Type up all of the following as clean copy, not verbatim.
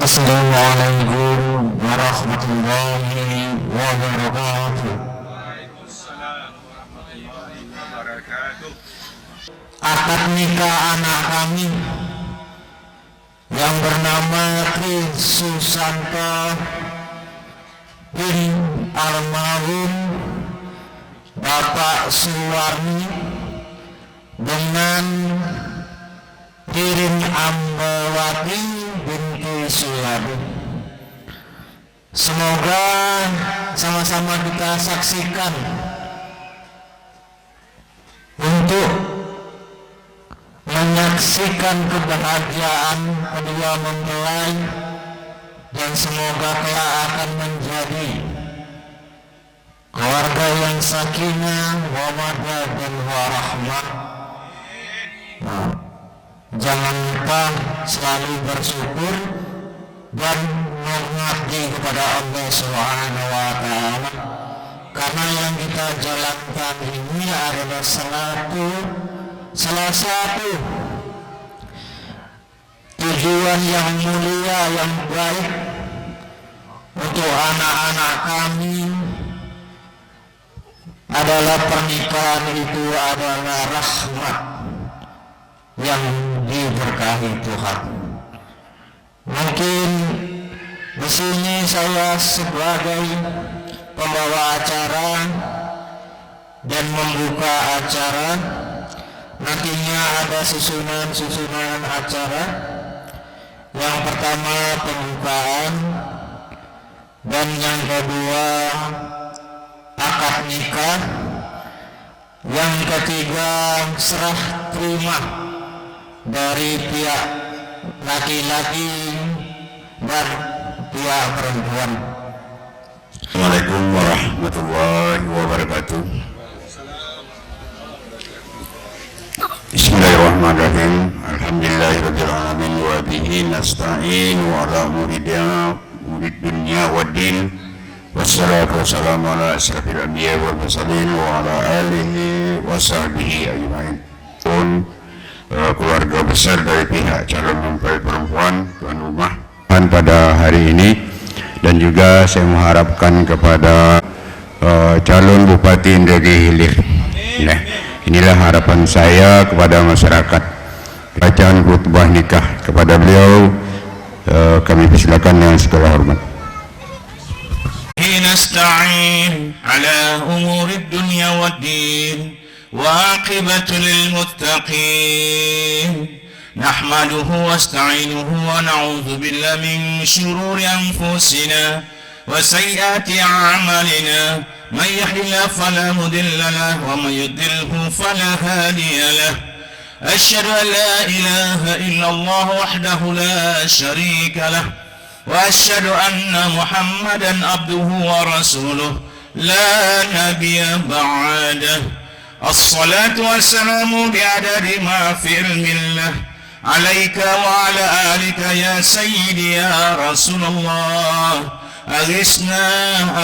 Assalamualaikum warahmatullahi wabarakatuh. Waalaikumsalam warahmatullahi wabarakatuh. Akad nikah anak kami yang bernama Tri Susanto bin almarhum Bapak Suwarni dengan Ririn Ambawati binti Suwarni. Semoga sama-sama kita saksikan untuk menyaksikan kebahagiaan kedua mempelai, dan semoga kelak akan menjadi keluarga yang sakinah, mawaddah dan warahmah. Jangan lupa selalu bersyukur dan mengabdi kepada Allah Subhanahu wa Ta'ala, karena yang kita jalankan ini adalah salah satu tujuan yang mulia, yang baik untuk anak-anak kami. Adalah pernikahan itu adalah rahmat yang diberkahi Tuhan. Mungkin di sini saya sebagai pembawa acara dan membuka acara. Nantinya ada susunan acara. Yang pertama pembukaan, dan yang kedua akad nikah, yang ketiga serah terima dari pihak laki-laki dan pihak perempuan. Assalamualaikum warahmatullahi wabarakatuh. Bismillahirrahmanirrahim. Alhamdulillahirabbil alamin wa bihi nasta'in wa ala murid dunya waddin. Wassalatu wassalamu ala asyrafil anbiya wal mursalin wa ala alihi wa sahbihi ajmain. Keluarga besar dari pihak calon mempelai perempuan tuan rumah pada hari ini, dan juga saya mengharapkan kepada calon Bupati Indragiri Hilir. Nah, inilah harapan saya kepada masyarakat. Bacaan khutbah nikah kepada beliau kami persilakan dengan segala hormat. نستعين على أمور الدنيا والدين وعاقبة للمتقين نحمده واستعينه ونعوذ بالله من شرور أنفسنا وسيئات أعمالنا من يهد الله فلا مضل له ومن يضلل فلا هادي له أشهد أن لا إله إلا الله وحده لا شريك له وأشهد أن محمدا عبده ورسوله لا نبي بعده الصلاة والسلام بعدد ما في علم الله عليك وعلى آلك يا سيدي يا رسول الله أغثنا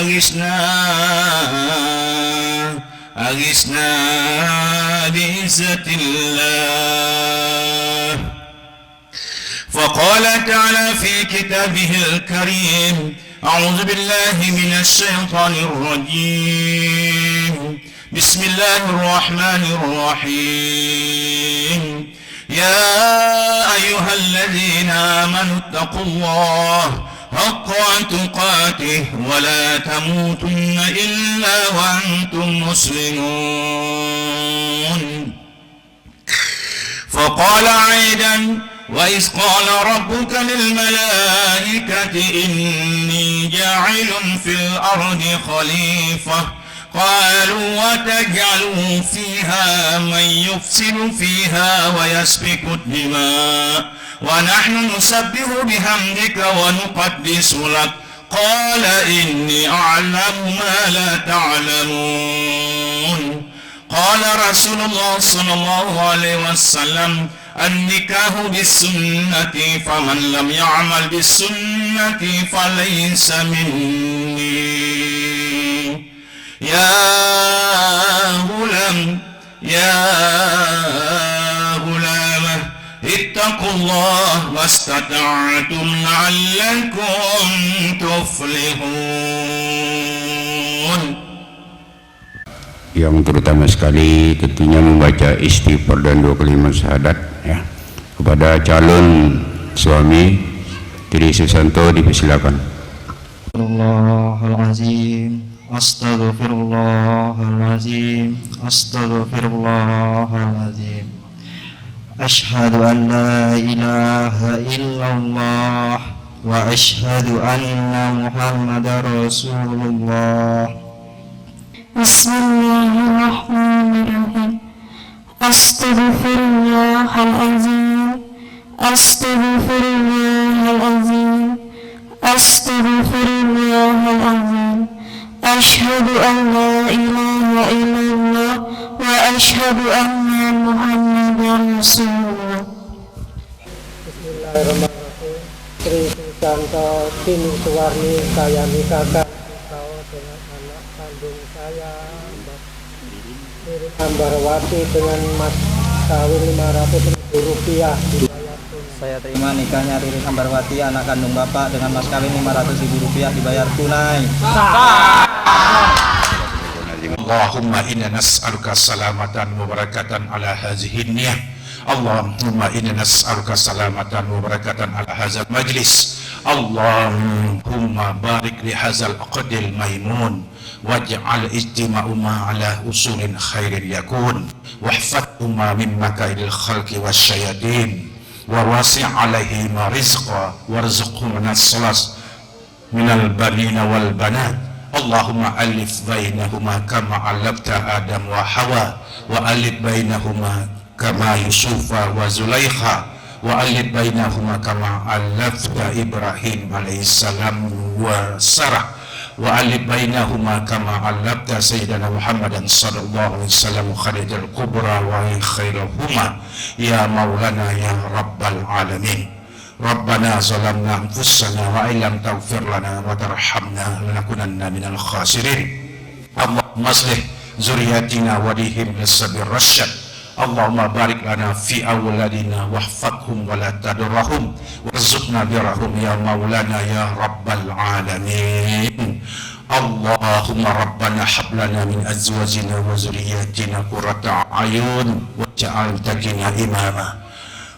أغثنا أغثنا بعزة الله. فقال تعالى في كتابه الكريم أعوذ بالله من الشيطان الرجيم بسم الله الرحمن الرحيم يا أيها الذين آمنوا اتقوا الله حق تقاته ولا تموتن إلا وأنتم مسلمون. فقال عيدا وإذ قال ربك للملائكة إني جاعل في الأرض خليفة قالوا وتجعل فيها من يفسد فيها ويسفك الدماء ونحن نسبح بحمدك ونقدس لك قال إني أعلم ما لا تعلمون. قال رسول الله صلى الله عليه وسلم النكاح بالسنة فمن لم يعمل بالسنة فليس مني. يا غلام اتقوا الله ما استطعتم لعلكم تفلحون. Yang terutama sekali tentunya membaca istighfar dan 2 kalimat syahadat ya. Kepada calon suami Tri Susanto dipersilakan. Astagfirullahalazim, astagfirullahalazim, astagfirullahalazim. Asyhadu an la ilaha illallah wa asyhadu anna Muhammadar Rasulullah. Bismillahirrahmanirrahim. Astaghfirullahalazim, astaghfirullahalazim, astaghfirullahalazim. Asyhadu an la ilaha illallah wa asyhadu anna Muhammadar Rasulullah. Bismillahirrahmanirrahim. Tri Susanto Tini Suwarni saya nikahkan engkau dengan anak kandung saya Nirin Ambarwati dengan mas kawin 500.000 rupiah dibayar tunai. Saya terima nikahnya Ririn Ambarwati, anak kandung Bapak, dengan mas kawin 500.000 rupiah dibayar tunai. Allahumma inna nas'aluka salamatan wa barakatan ala hadhihi niyah. Allahumma inna nas'aluka salamatan wa barakatan ala hadzal majlis. Allahumma barik li hadzal aqdil maimun waj'al ijtima'uma ala usulin khairin yakun wahfadhuma min makaidil khalqi wasyayatin wa wasi' alaihima rizqa warzuqhum nas-salas minal banina wal banat. Allahumma alif bainahuma kama alabta Adam wa Hawa wa alif bainahuma kama Yusufa wa Zulaikha wa alif bainahuma kama alafta Ibrahim alaihissalam wa Sarah wa alif bainahuma kama alafta Sayyidina Muhammadan sallallahu alaihi wasallam Khadijal Kubra wa khairahuma ya maulana ya rabbal alamin. Rabbana zalamna anfusana wa illam taghfir lana wa tarhamna lanakunanna minal khasirin. Allahumma aslih zuriyatina wa dihim bis-sabir rasyad. Allahumma barik lana fi awladina wahfadhum wa la tadurrahum warzuqna birahum ya maulana ya rabbal alamin. Allahumma rabbana hab lana min azwajina wa zuriyatina qurrata a'yun waj'al taqina imama.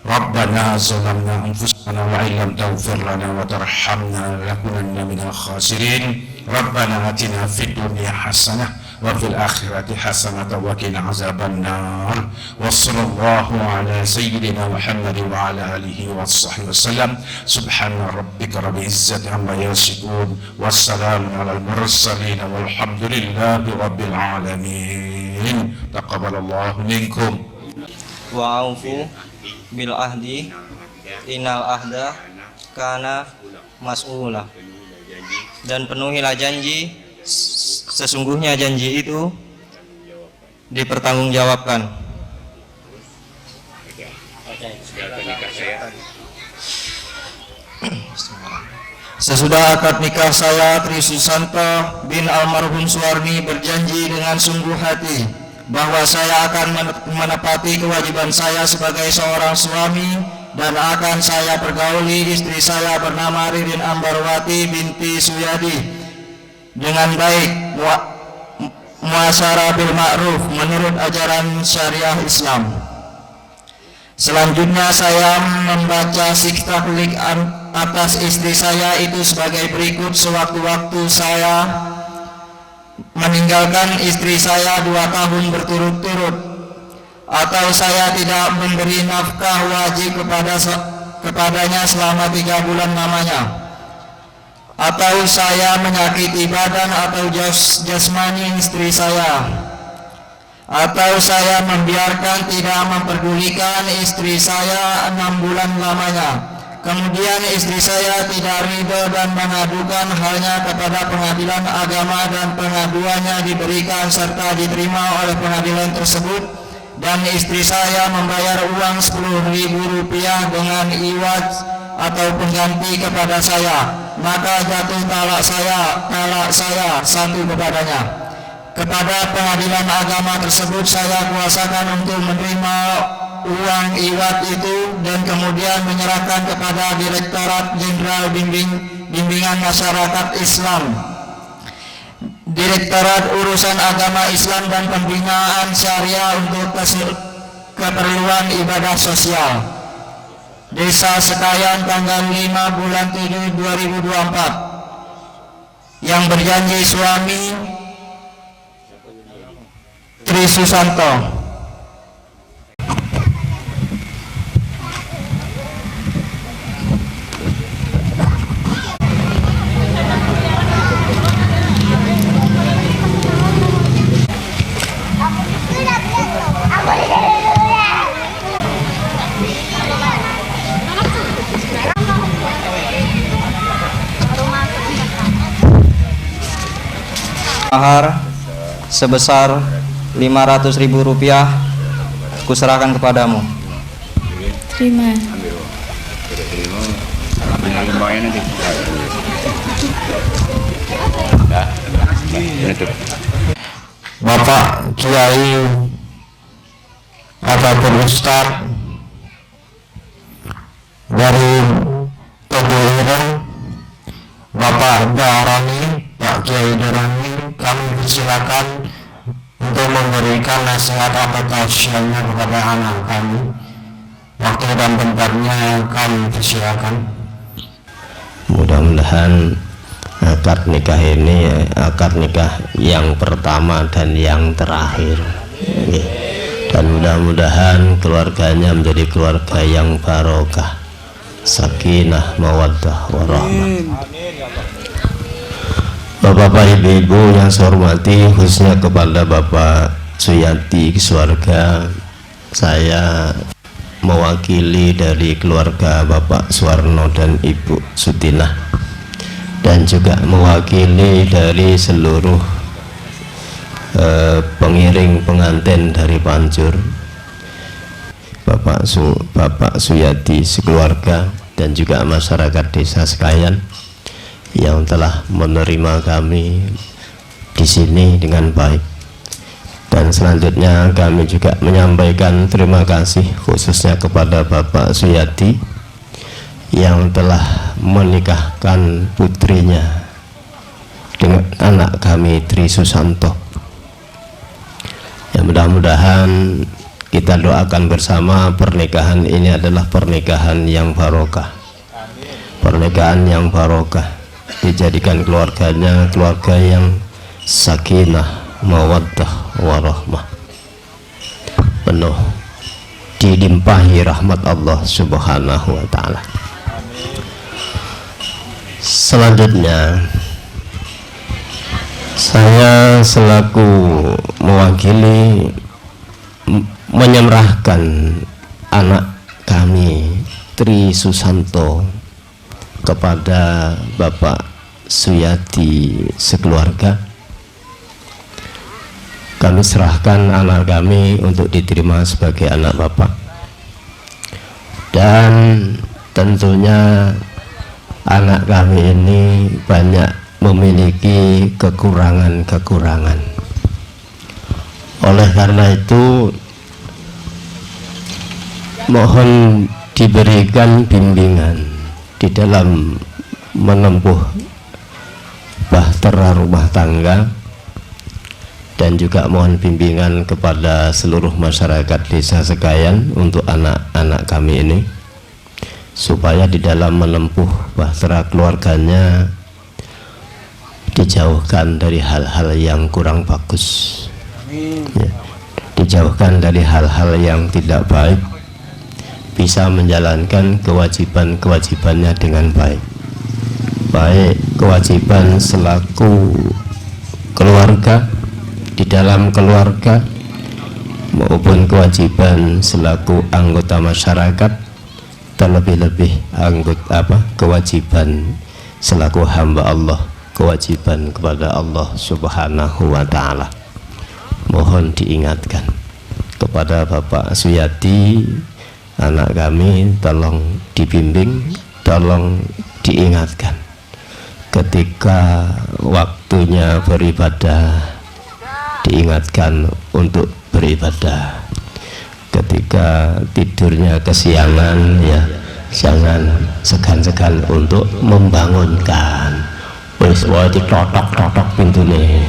Rabbana zalamna anfusana wa illam taghfir lana wa tarhamna lanakunanna minal khasirin. Rabbana atina fid dunya hasanah wa fil akhirati hasanah wa qina azabannar. Wa sallallahu ala sayyidina Muhammad wa ala alihi wa sahbihi wasallam. Subhana rabbika rabbil izzati amma yasifun wassalamun alal mursalin walhamdulillahi rabbil alamin. Taqabbalallahu minkum. Wa aufu bil ahdi innal ahda kana mas'ula. Dan penuhilah janji, sesungguhnya janji itu dipertanggungjawabkan. Sesudah akad nikah saya, Tri Susanto bin almarhum Suwarni berjanji dengan sungguh hati bahwa saya akan menepati kewajiban saya sebagai seorang suami dan akan saya pergauli istri saya bernama Ririn Ambarwati binti Suyadi dengan baik, muasyarah bil ma'ruf menurut ajaran syariah Islam. Selanjutnya saya membaca siktakhlik atas istri saya itu sebagai berikut. Sewaktu-waktu saya meninggalkan istri saya 2 tahun berturut-turut, atau saya tidak memberi nafkah wajib kepadanya selama 3 bulan lamanya, atau saya menyakiti badan atau jasmani istri saya, atau saya membiarkan tidak memperdulikan istri saya 6 bulan lamanya. Kemudian istri saya tidak ridho dan mengadukan halnya kepada pengadilan agama dan pengaduannya diberikan serta diterima oleh pengadilan tersebut, dan istri saya membayar uang 10.000 rupiah dengan iwaj atau pengganti kepada saya, maka jatuh talak saya 1 kepadanya. Kepada pengadilan agama tersebut saya kuasakan untuk menerima uang iwat itu dan kemudian menyerahkan kepada Direktorat Jenderal Bimbingan Masyarakat Islam, Direktorat Urusan Agama Islam dan Pembinaan Syariah untuk keperluan ibadah sosial, Desa Sekayan, tanggal 5 bulan 7 2024, yang berjanji suami Tri Susanto. Mahar sebesar Rp500.000 kuserahkan kepadamu. Terima. Bapak Kiai ataupun Ustadz dari Teguh Ireng, Bapak Darani, Pak Kiai Darani, kami persilakan untuk memberikan nasihat atau tausiahnya kepada anak kami. Waktu dan tempatnya kami persilakan. Mudah-mudahan akad nikah ini akad nikah yang pertama dan yang terakhir, dan mudah-mudahan keluarganya menjadi keluarga yang barokah, sakinah, mawaddah, warahmah. Bapak-bapak, ibu-ibu yang saya hormati, khususnya kepada Bapak Suyati keluarga, saya mewakili dari keluarga Bapak Suwarno dan Ibu Sutinah, dan juga mewakili dari seluruh pengiring pengantin dari Pancur, Bapak Suyati sekeluarga, dan juga masyarakat desa Sekayan yang telah menerima kami di sini dengan baik. Dan selanjutnya kami juga menyampaikan terima kasih khususnya kepada Bapak Suyati yang telah menikahkan putrinya dengan anak kami Tri Susanto. Ya, mudah-mudahan kita doakan bersama pernikahan ini adalah pernikahan yang barokah, pernikahan yang barokah, dijadikan keluarganya keluarga yang sakinah, mawaddah, warahmah, penuh dilimpahi rahmat Allah Subhanahu wa ta'ala. Selanjutnya saya selaku mewakili menyerahkan anak kami Tri Susanto kepada Bapak Suyati sekeluarga. Kami serahkan anak kami untuk diterima sebagai anak Bapak, dan tentunya anak kami ini banyak memiliki kekurangan-kekurangan. Oleh karena itu mohon diberikan bimbingan di dalam menempuh bahtera rumah tangga, dan juga mohon bimbingan kepada seluruh masyarakat desa Sekayan untuk anak-anak kami ini, supaya di dalam menempuh bahtera keluarganya dijauhkan dari hal-hal yang kurang bagus, ya, dijauhkan dari hal-hal yang tidak baik, bisa menjalankan kewajiban-kewajibannya dengan baik, baik kewajiban selaku keluarga di dalam keluarga maupun kewajiban selaku anggota masyarakat, terlebih-lebih kewajiban selaku hamba Allah, kewajiban kepada Allah Subhanahu wa ta'ala. Mohon diingatkan kepada Bapak Suyati, anak kami, tolong dibimbing, tolong diingatkan ketika waktunya beribadah, diingatkan untuk beribadah. ketika tidurnya kesiangan ya jangan segan-segan untuk membangunkan. Wis wae ditotok-totok pintune.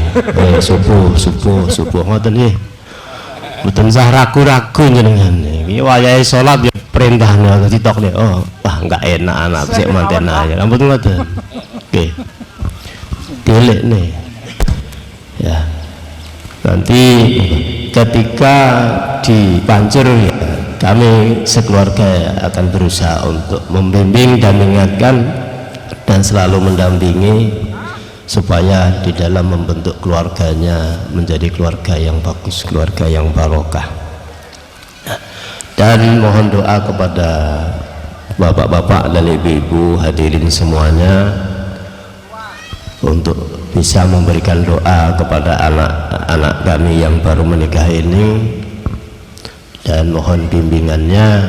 Subuh ngoten nggih. Mboten sah ragu-ragu jenengan. Iki wayahe salat ya perintahnya ditokne. Oh, wah enggak enak anak sik manten ae. Ampun ngoten. Nggih. Delik nih. Ya. Nanti ketika dipancur ya, kami sekeluarga akan berusaha untuk membimbing dan mengingatkan dan selalu mendampingi supaya di dalam membentuk keluarganya menjadi keluarga yang bagus, keluarga yang barokah. Dan mohon doa kepada bapak-bapak dan ibu-ibu hadirin semuanya untuk bisa memberikan doa kepada anak-anak kami yang baru menikah ini, dan mohon bimbingannya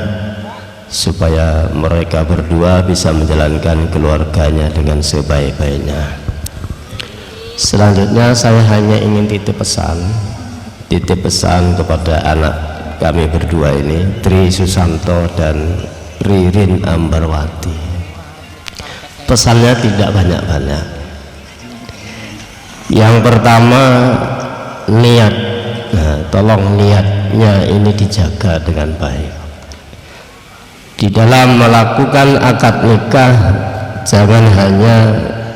supaya mereka berdua bisa menjalankan keluarganya dengan sebaik-baiknya. Selanjutnya saya hanya ingin titip pesan kepada anak kami berdua ini, Tri Susanto dan Ririn Ambarwati. Pesannya tidak banyak-banyak. Yang pertama, niat. Nah, tolong niatnya ini dijaga dengan baik. Di dalam melakukan akad nikah jangan hanya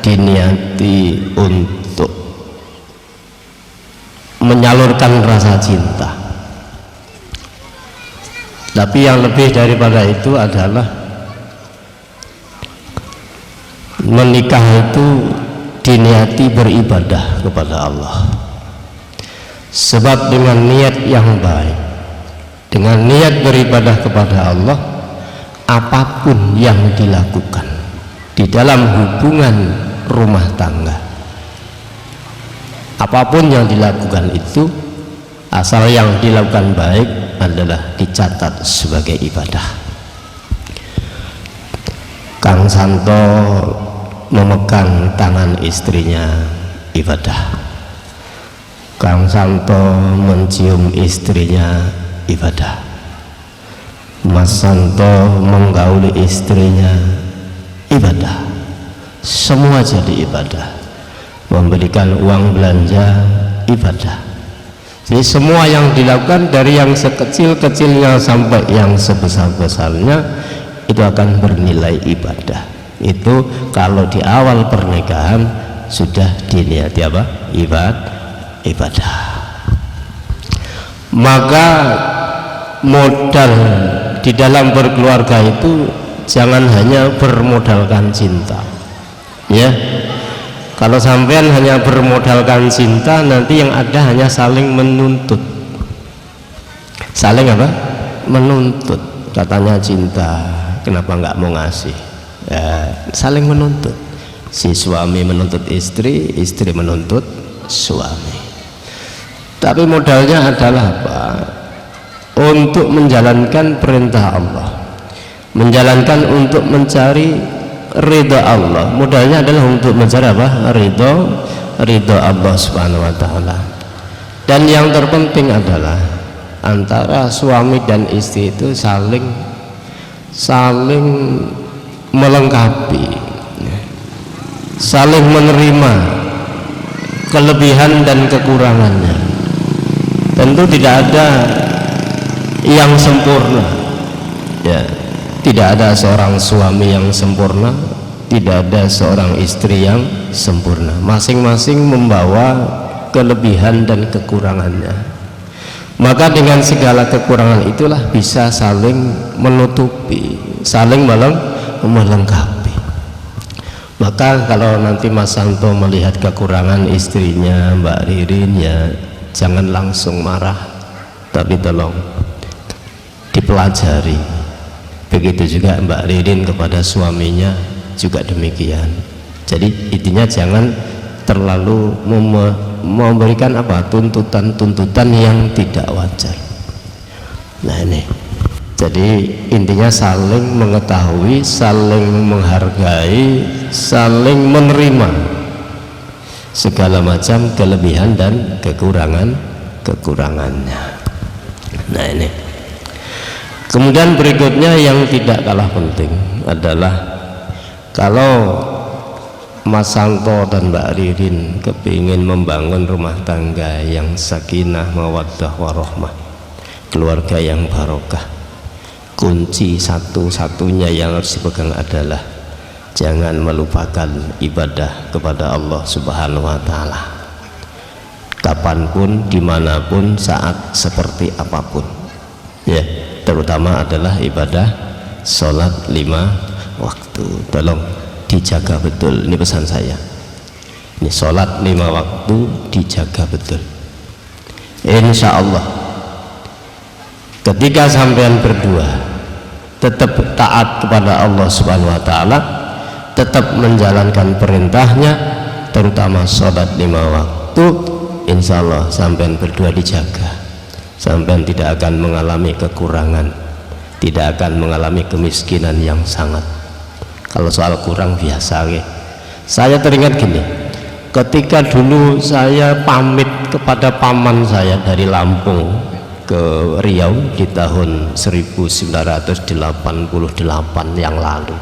diniati untuk menyalurkan rasa cinta, tapi yang lebih daripada itu adalah menikah itu diniati beribadah kepada Allah. Sebab dengan niat yang baik, dengan niat beribadah kepada Allah, apapun yang dilakukan di dalam hubungan rumah tangga, apapun yang dilakukan itu, asal yang dilakukan baik adalah dicatat sebagai ibadah. Kang Santo memegang tangan istrinya, ibadah. Kang Santo mencium istrinya, ibadah. Mas Santo menggauli istrinya, ibadah. Semua jadi ibadah. Memberikan uang belanja, ibadah. Jadi semua yang dilakukan dari yang sekecil-kecilnya sampai yang sebesar-besarnya itu akan bernilai ibadah. Itu kalau di awal pernikahan sudah diniati apa? Ibadah. Maka modal di dalam berkeluarga itu jangan hanya bermodalkan cinta, ya. Kalau sampean hanya bermodalkan cinta, nanti yang ada hanya saling menuntut. Saling apa? Menuntut. Katanya cinta, kenapa nggak mau ngasih? Ya, saling menuntut. Si suami menuntut istri, istri menuntut suami. Tapi modalnya adalah apa? Untuk menjalankan perintah Allah, menjalankan untuk mencari ridha Allah. Modalnya adalah untuk mencari apa? Ridha Allah Subhanahu wa taala. Dan yang terpenting adalah antara suami dan istri itu saling melengkapi, saling menerima kelebihan dan kekurangannya. Tentu tidak ada yang sempurna, ya. Tidak ada seorang suami yang sempurna, tidak ada seorang istri yang sempurna. Masing-masing membawa kelebihan dan kekurangannya. Maka dengan segala kekurangan itulah bisa saling menutupi, saling melengkapi. Maka kalau nanti Mas Santo melihat kekurangan istrinya Mbak Ririn, ya jangan langsung marah, tapi tolong dipelajari. Begitu juga Mbak Ririn kepada suaminya juga demikian. Jadi intinya jangan terlalu memberikan apa? tuntutan-tuntutan yang tidak wajar. Nah ini, jadi intinya saling mengetahui, saling menghargai, saling menerima segala macam kelebihan dan kekurangannya. Nah ini, Kemudian berikutnya yang tidak kalah penting adalah kalau Mas Santo dan Mbak Ririn kepingin membangun rumah tangga yang sakinah, mawaddah, warahmah, keluarga yang barokah, kunci satu-satunya yang harus dipegang adalah jangan melupakan ibadah kepada Allah Subhanahu wa Ta'ala, kapanpun, dimanapun, saat seperti apapun, ya, terutama adalah ibadah sholat 5 waktu. Tolong dijaga betul, ini pesan saya. Ini sholat 5 waktu dijaga betul. Insya Allah ketika sampean berdua tetap taat kepada Allah Subhanahu wa Ta'ala, tetap menjalankan perintahnya, terutama sholat 5 waktu, insya Allah sampean berdua dijaga. Sampean tidak akan mengalami kekurangan, tidak akan mengalami kemiskinan yang sangat. Kalau soal kurang biasa, saya teringat gini, ketika dulu saya pamit kepada paman saya dari Lampung ke Riau di tahun 1988 yang lalu,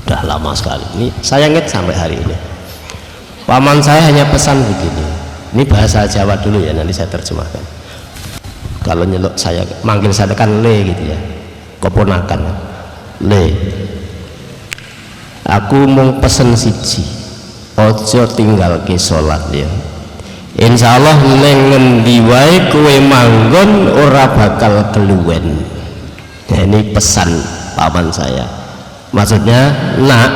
udah lama sekali. Ini saya ingat sampai hari ini. Paman saya hanya pesan begini, ini bahasa Jawa dulu ya, nanti saya terjemahkan. Kalau nyeluk saya, manggil saya kan le gitu ya, keponakan le, aku mau pesen siji, ojo tinggal ke sholat ya, insya Allah ngendi wae kowe manggon ora bakal keluwen. Nah, ini pesan paman saya, maksudnya nak,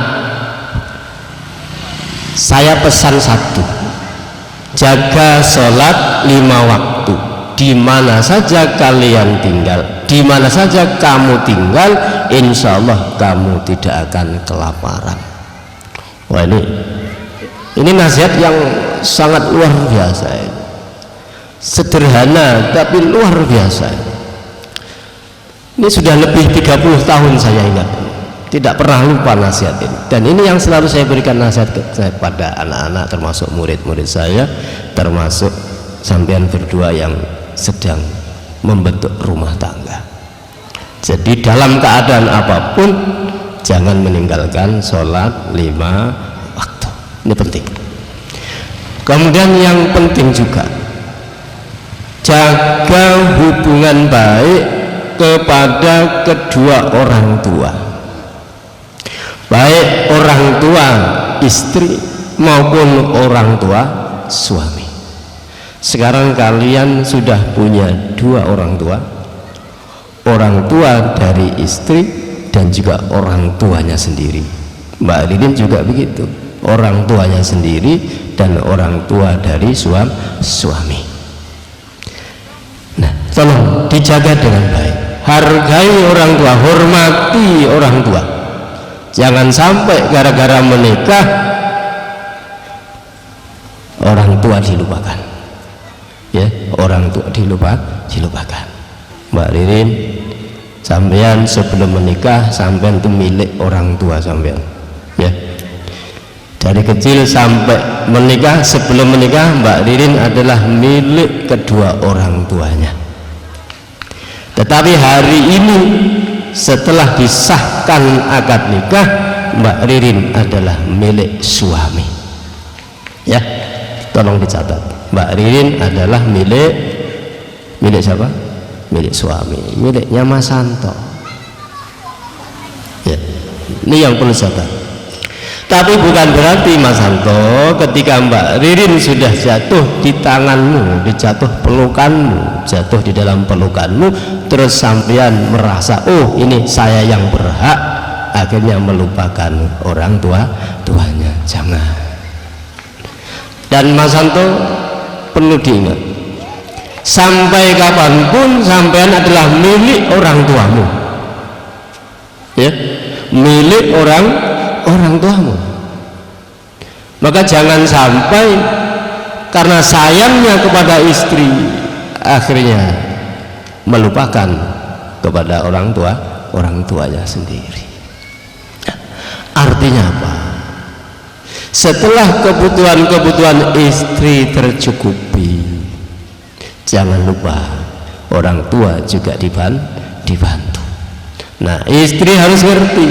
saya pesan satu, jaga sholat 5 waktu. Di mana saja kalian tinggal, di mana saja kamu tinggal, insya Allah kamu tidak akan kelaparan. Wah, ini nasihat yang sangat luar biasa, sederhana tapi luar biasa. Ini sudah lebih 30 tahun saya ingat, tidak pernah lupa nasihat ini. Dan ini yang selalu saya berikan nasihat kepada anak-anak, termasuk murid-murid saya, termasuk sampean berdua yang sedang membentuk rumah tangga. Jadi dalam keadaan apapun jangan meninggalkan sholat 5 waktu, ini penting. Kemudian yang penting juga jaga hubungan baik kepada kedua orang tua, baik orang tua istri maupun orang tua suami. Sekarang kalian sudah punya 2 orang tua dari istri dan juga orang tuanya sendiri. Mbak Ririn juga begitu, orang tuanya sendiri dan orang tua dari suami. Nah, tolong dijaga dengan baik, hargai orang tua, hormati orang tua. Jangan sampai gara-gara menikah orang tua dilupakan. Ya, orang tua dilupakan. Mbak Ririn, sampean sebelum menikah sampean itu milik orang tua sampean, ya. Dari kecil sampai menikah, sebelum menikah Mbak Ririn adalah milik kedua orang tuanya. Tetapi hari ini setelah disahkan akad nikah, Mbak Ririn adalah milik suami. Ya, tolong dicatat. Mbak Ririn adalah milik siapa? Milik suami, miliknya Mas Santo. Ya, ini yang perlu catat. Tapi bukan berarti Mas Santo ketika Mbak Ririn sudah jatuh di tanganmu, dijatuh pelukanmu, jatuh di dalam pelukanmu, terus sampean merasa oh ini saya yang berhak, akhirnya melupakan orang tuanya. Jangan. Dan Mas Santo perlu diingat, sampai kapanpun sampean adalah milik orang tuamu, ya, milik orang tuamu. Maka jangan sampai karena sayangnya kepada istri akhirnya melupakan kepada orang tuanya sendiri. Artinya apa? Setelah kebutuhan istri tercukupi, jangan lupa orang tua juga dibantu. Nah, istri harus ngerti,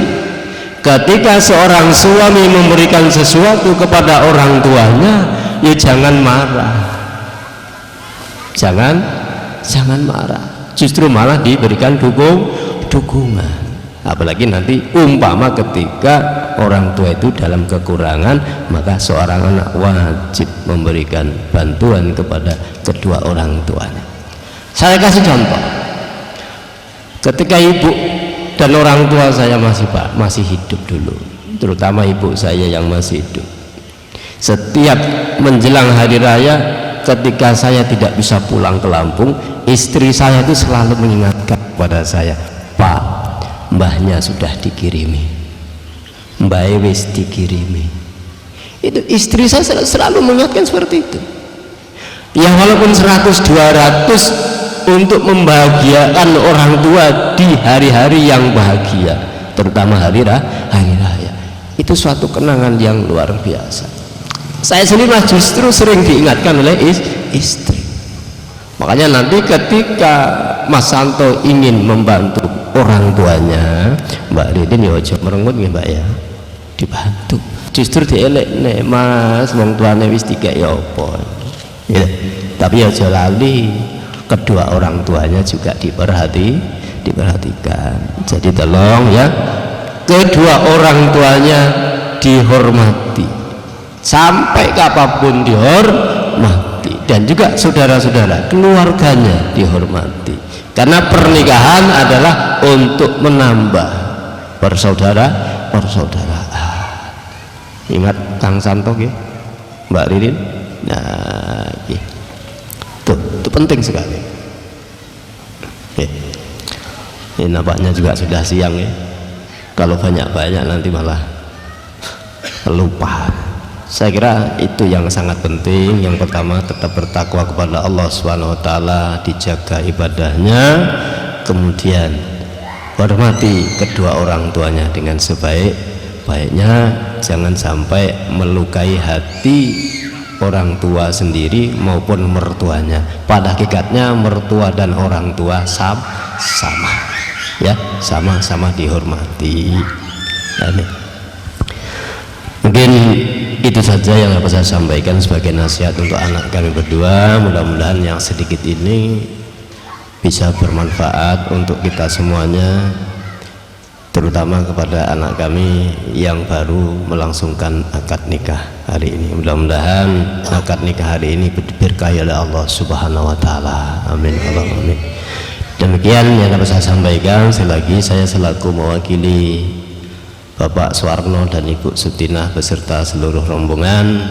ketika seorang suami memberikan sesuatu kepada orang tuanya, ya jangan marah, jangan marah, justru malah diberikan dukungan. Apalagi nanti umpama ketika orang tua itu dalam kekurangan, maka seorang anak wajib memberikan bantuan kepada kedua orang tuanya. Saya kasih contoh, ketika ibu dan orang tua saya masih hidup dulu, terutama ibu saya yang masih hidup, setiap menjelang hari raya, ketika saya tidak bisa pulang ke Lampung, istri saya itu selalu mengingatkan kepada saya, Pak, mbahnya sudah dikirimi, mbah wis dikirimi. Itu istri saya selalu mengingatkan seperti itu. Ya walaupun 100-200 untuk membahagiakan orang tua di hari-hari yang bahagia, terutama hari raya, itu suatu kenangan yang luar biasa. Saya sendiri justru sering diingatkan oleh istri. Makanya nanti ketika Mas Santo ingin membantu orang tuanya, Mbak Ridin ya ojo merengut ya Mbak ya, dibantu, justru dielek nek Mas wong tuane wis dikek ya apa ya. Tapi ya ojo lali kedua orang tuanya juga diperhatikan. Jadi tolong ya, kedua orang tuanya dihormati sampai kapanpun dihormati, dan juga saudara-saudara keluarganya dihormati, karena pernikahan adalah untuk menambah persaudaraan. Ingat Kang Santo ya, Mbak Ririn. Nah itu penting sekali. Ini nampaknya juga sudah siang ya, kalau banyak-banyak nanti malah lupa. Saya kira itu yang sangat penting. Yang pertama, tetap bertakwa kepada Allah SWT, dijaga ibadahnya, kemudian hormati kedua orang tuanya dengan sebaik-baiknya, jangan sampai melukai hati orang tua sendiri maupun mertuanya. Pada hakikatnya mertua dan orang tua sama ya, sama-sama dihormati. Mungkin itu saja yang dapat saya sampaikan sebagai nasihat untuk anak kami berdua. Mudah-mudahan yang sedikit ini bisa bermanfaat untuk kita semuanya, terutama kepada anak kami yang baru melangsungkan akad nikah hari ini. Mudah-mudahan akad nikah hari ini diberkahi oleh Allah Subhanahu wa taala. Amin. Amin. Demikian yang dapat saya sampaikan. Sekali lagi saya selaku mewakili Bapak Suwarno dan Ibu Sutinah beserta seluruh rombongan,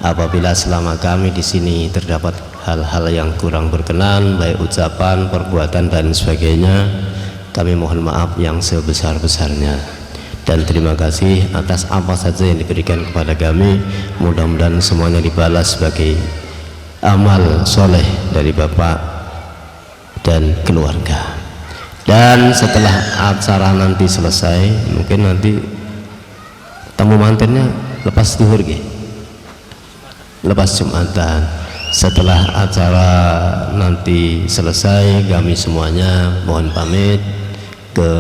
apabila selama kami di sini terdapat hal-hal yang kurang berkenan, baik ucapan, perbuatan dan sebagainya, kami mohon maaf yang sebesar-besarnya, dan terima kasih atas apa saja yang diberikan kepada kami. Mudah-mudahan semuanya dibalas sebagai amal soleh dari Bapak dan keluarga. Dan setelah acara nanti selesai, mungkin nanti tamu mantennya lepas zuhur lepas Jumatan. Setelah acara nanti selesai, kami semuanya mohon pamit ke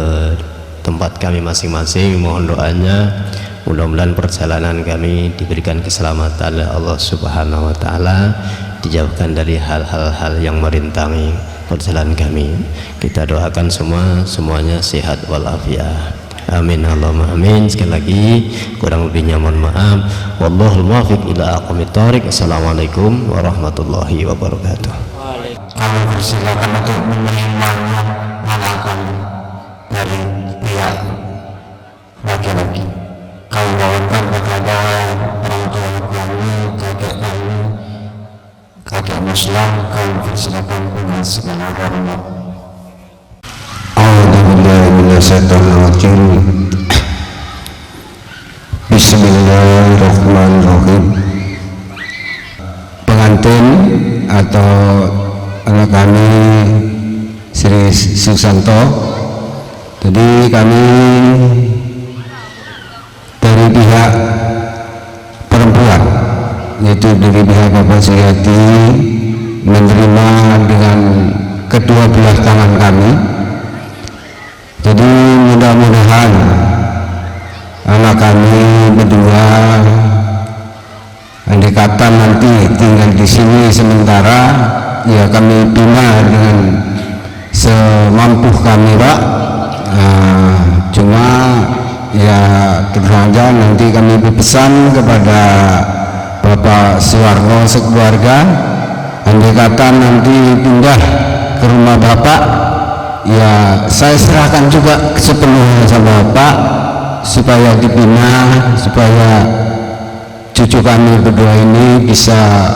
tempat kami masing-masing. Mohon doanya, mudah-mudahan perjalanan kami diberikan keselamatan oleh Allah Subhanahu wa taala, dijauhkan dari hal-hal yang merintangi perjalanan kami. Kita doakan semuanya sehat walafiat. Amin Allahumma amin. Sekali lagi kurang lebihnya mohon maaf. Wallahul muwaffiq ila aqwamit thoriq. Assalamualaikum warahmatullahi wabarakatuh. Kami persilakan untuk menerima anak kami dari pihak laki-laki. Kami bawakan kepada orang tua kami, kakek kami, kakek Muslim. Kami persilakan dengan segala hormat. Bismillahirrahmanirrahim. Pengantin atau anak kami Sri Susanto, jadi kami dari pihak perempuan, yaitu dari pihak Bapak Suyati, menerima dengan kedua belah tangan kami. Jadi di sini sementara ya kami bina dengan semampu kami Pak. Cuma ya terangga nanti kami berpesan kepada Bapak Suwarno sekeluarga, andai kata nanti pindah ke rumah Bapak, ya saya serahkan juga sepenuhnya sama Bapak supaya dibina, supaya cucu kami berdua ini bisa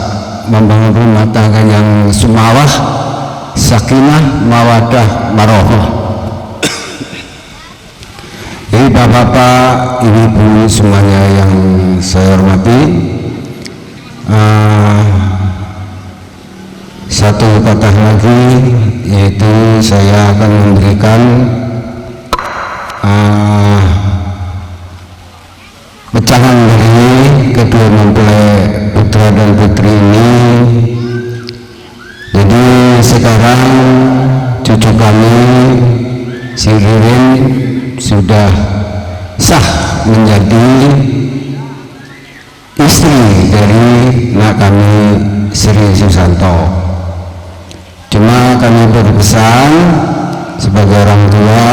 membangun rumah tangga yang sumawah, sakinah, mawadah, marohah. Jadi bapak-bapak, ibu-ibu semuanya yang saya hormati, satu kata lagi, yaitu saya akan memberikan pecahan dari kedua mempelai putra dan putri ini. Jadi sekarang cucu kami si Ririn sudah sah menjadi istri dari anak kami Sri Susanto. Cuma kami berpesan sebagai orang tua,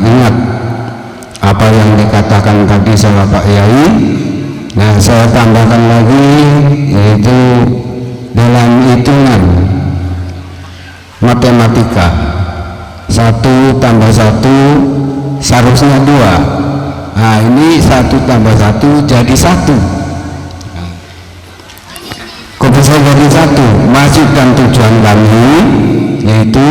ingat apa yang dikatakan tadi sama Pak Yai. Nah, saya tambahkan lagi, yaitu dalam hitungan matematika 1 tambah 1 seharusnya 2. Nah, ini 1 tambah 1 jadi 1. Kok bisa jadi 1? Maksud dan tujuan kami yaitu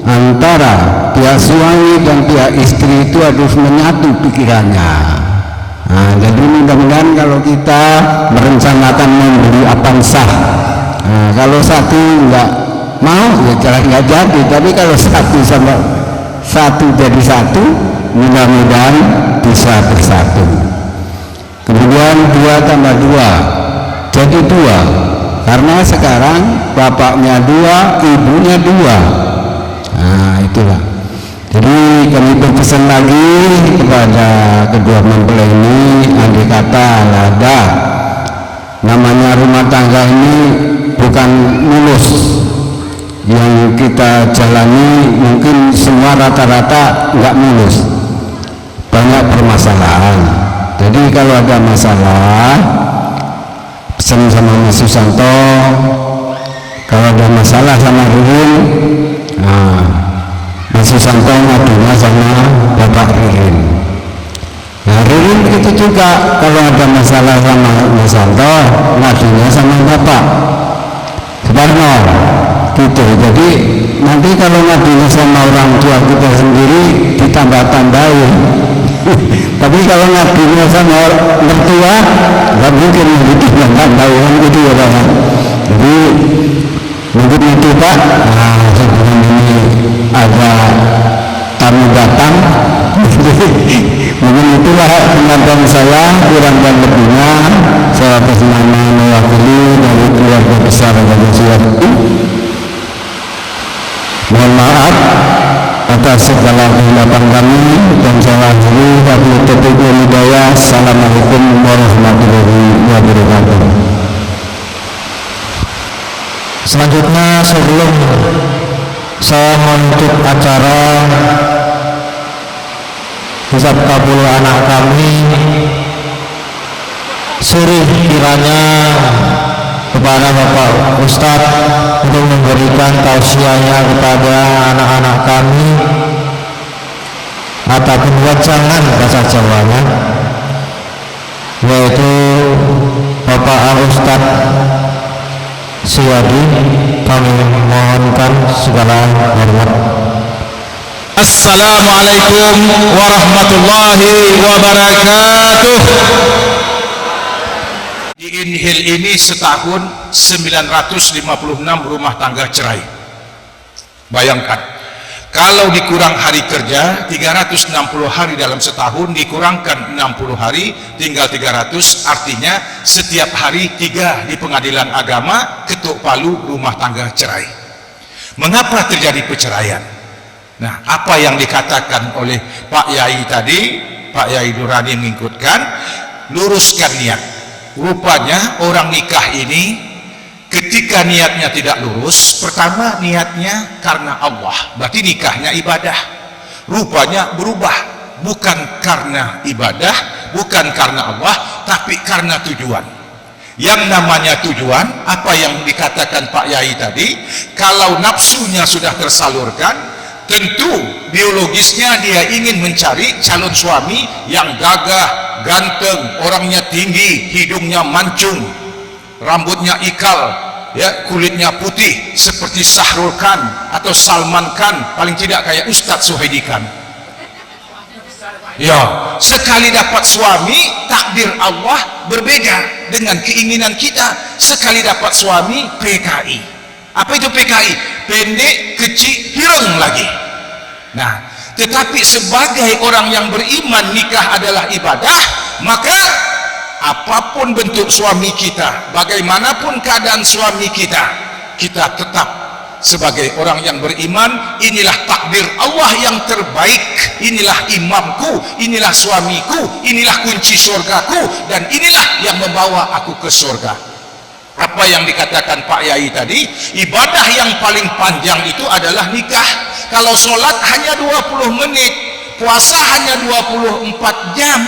antara pihak suami dan pihak istri itu harus menyatu pikirannya. Nah, jadi mudah-mudahan kalau kita merencanakan membeli Avanza, kalau satu enggak mau ya jelas nggak jadi, tapi kalau satu sama satu jadi satu, mudah-mudahan bisa bersatu. Kemudian 2 tambah 2 jadi 2, karena sekarang bapaknya 2, ibunya 2. Nah, itulah. Jadi kami berpesan lagi kepada kedua mempelai ini, andai kata ada namanya rumah tangga ini bukan mulus yang kita jalani, mungkin semua rata-rata nggak mulus, banyak permasalahan. Jadi kalau ada masalah, pesan sama Mas Susanto, kalau ada masalah sama Ririn, Mas Susanto ngadunya sama Bapak Ririn. Nah, Ririn begitu juga, kalau ada masalah sama Mas Susanto, ngadunya sama Bapak Suwarno. Gitu. Jadi nanti kalau ngadunya sama orang tua kita sendiri ditambah-tambahin. Tapi kalau ngadunya sama mertua nggak mungkin ditambah-tambahin gitu ya Pak. Jadi mungkin itu Pak. Nah, sebelum ini ada tamu datang. Mungkin itulah penonton saya, kurang dan lebihnya saya atas nama mewakili dari keluarga besar Indonesia. Mohon maaf atas segala kesilapan kami, dan saya akhiri wabillahi taufiq wal hidayah. Assalamualaikum warahmatullahi wabarakatuh. Selanjutnya, sebelum saya menutup acara hisab kabul anak kami, sirih kiranya kepada Bapak Ustadz untuk memberikan tausiahnya kepada anak-anak kami, ataupun wajangan bahasa Jawanya, yaitu Bapak Ustadz Siyadi. Kami mohonkan segala hormat. Assalamualaikum warahmatullahi wabarakatuh. Di Inhil ini setahun 956 rumah tangga cerai. Bayangkan, kalau dikurang hari kerja 360 hari dalam setahun, dikurangkan 60 hari tinggal 300, artinya setiap hari 3 di pengadilan agama ketuk palu rumah tangga cerai. Mengapa terjadi perceraian? Nah, apa yang dikatakan oleh Pak Yai tadi, Pak Yai Nurani mengikutkan, luruskan niat. rupanya orang nikah ini ketika niatnya tidak lurus, pertama niatnya karena Allah, berarti nikahnya ibadah. Rupanya berubah, bukan karena ibadah, bukan karena Allah, tapi karena tujuan. Yang namanya tujuan, apa yang dikatakan Pak Yai tadi, kalau nafsunya sudah tersalurkan, tentu biologisnya dia ingin mencari calon suami yang gagah, ganteng, orangnya tinggi, hidungnya mancung, rambutnya ikal, ya, kulitnya putih seperti Sahrul Khan atau Salman Khan, paling tidak kayak Ustadz Suhaidi Khan. Ya, sekali dapat suami, takdir Allah berbeda dengan keinginan kita. Sekali dapat suami, PKI. Apa itu PKI? Pendek, kecil, hireng lagi. Nah, tetapi sebagai orang yang beriman, nikah adalah ibadah, maka apapun bentuk suami kita, bagaimanapun keadaan suami kita, kita tetap sebagai orang yang beriman. Inilah takdir Allah yang terbaik, inilah imamku, inilah suamiku, inilah kunci surgaku, dan inilah yang membawa aku ke surga. Apa yang dikatakan Pak Yai tadi, ibadah yang paling panjang itu adalah nikah. Kalau sholat hanya 20 menit, puasa hanya 24 jam,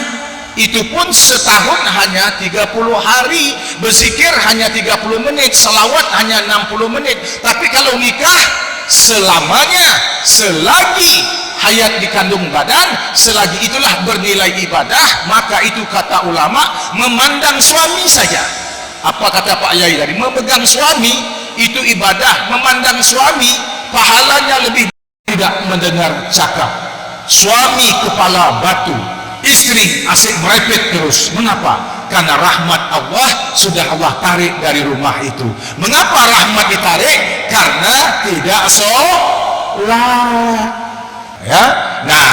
itu pun setahun hanya 30 hari, berzikir hanya 30 menit, selawat hanya 60 menit. Tapi kalau nikah selamanya, selagi hayat dikandung badan, selagi itulah bernilai ibadah. Maka itu kata ulama, memandang suami saja. Apa kata Pak Yai tadi? Memegang suami itu ibadah, memandang suami pahalanya lebih. Tidak mendengar cakap suami kepala batu, istri asik merepet terus. Mengapa? Karena rahmat Allah sudah Allah tarik dari rumah itu. Mengapa rahmat ditarik? Karena tidak sholat, ya. Nah,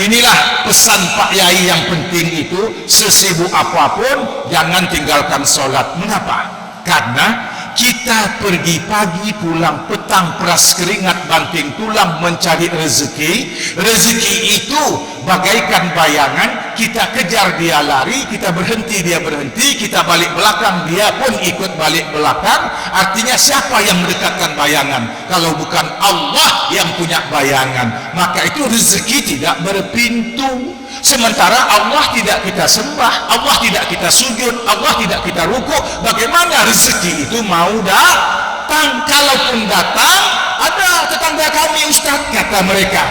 inilah pesan Pak Yai yang penting itu. Sesibuk apapun jangan tinggalkan sholat. Mengapa? Karena kita pergi pagi, pulang petang, peras keringat, banting tulang mencari rezeki. Rezeki itu bagaikan bayangan, kita kejar dia lari, kita berhenti dia berhenti, kita balik belakang dia pun ikut balik belakang. Artinya siapa yang mendekatkan bayangan kalau bukan Allah yang punya bayangan? Maka itu rezeki tidak berpintu. Sementara Allah tidak kita sembah, Allah tidak kita sujud, Allah tidak kita rukuk. Bagaimana rezeki itu mau datang? Kalaupun datang, ada tetangga kami Ustaz, kata mereka,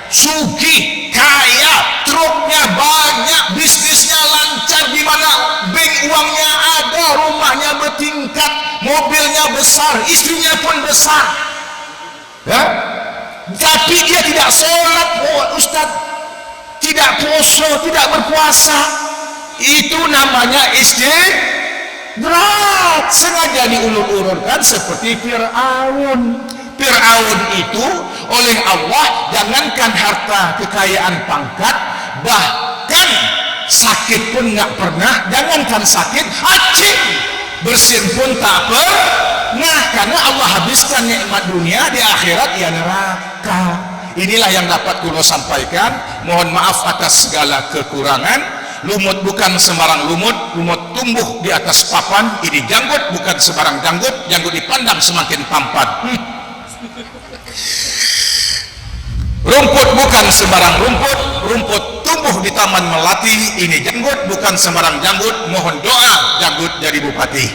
sugih, kaya, truknya banyak, bisnisnya lancar, di mana bank uangnya ada, rumahnya bertingkat, mobilnya besar, istrinya pun besar, ya? Tapi dia tidak sholat, oh Ustaz, tidak poso, tidak berpuasa. Itu namanya istidrat, sengaja diulur-ulurkan seperti Fir'aun. Fir'aun itu oleh Allah, jangankan harta, kekayaan, pangkat, bahkan sakit pun nggak pernah. Jangankan sakit, acing bersin pun tak pernah, karena Allah habiskan nikmat dunia, di akhirat ya neraka. Inilah yang dapat kulo sampaikan. Mohon maaf atas segala kekurangan. Lumut bukan sembarang lumut, lumut tumbuh di atas papan. Ini janggut bukan sembarang janggut, janggut dipandang semakin tampan. Rumput bukan sembarang rumput, rumput tumbuh di taman melati. Ini janggut bukan sembarang janggut. Mohon doa janggut jadi bupati.